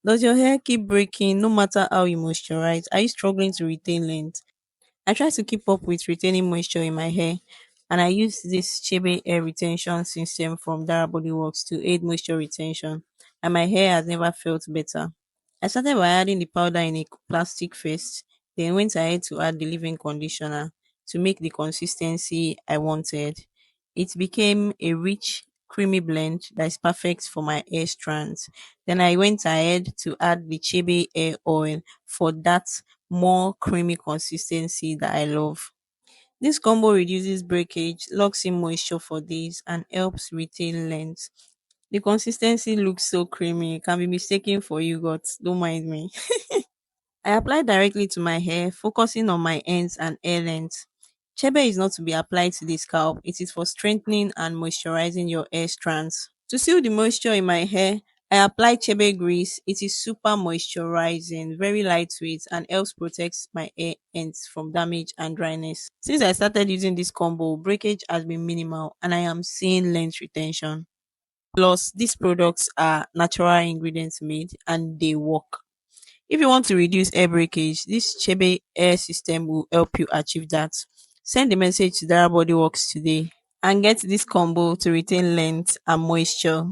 Does your hair keep breaking no matter how you moisturize? Are you struggling to retain length? I try to keep up with retaining moisture in my hair, and I use this Chebe hair retention system from Dara Bodyworks to aid moisture retention, and my hair has never felt better. I started by adding the powder in a plastic first, then went ahead to add the leave-in conditioner to make the consistency I wanted. It became a rich, creamy blend that is perfect for my hair strands. Then I went ahead to add the Chebe hair oil for that more creamy consistency that I love. This combo reduces breakage, locks in moisture for days, and helps retain length. The consistency looks so creamy, it can be mistaken for yogurt. Don't mind me. I apply directly to my hair, focusing on my ends and hair length. Chebe is not to be applied to the scalp, it is for strengthening and moisturizing your hair strands. To seal the moisture in my hair, I apply Chebe grease. It is super moisturizing, very lightweight, and helps protect my hair ends from damage and dryness. Since I started using this combo, breakage has been minimal and I am seeing length retention. Plus, these products are natural ingredients made and they work. If you want to reduce hair breakage, this Chebe hair system will help you achieve that. Send the message to Dara Bodyworks today and get this combo to retain length and moisture.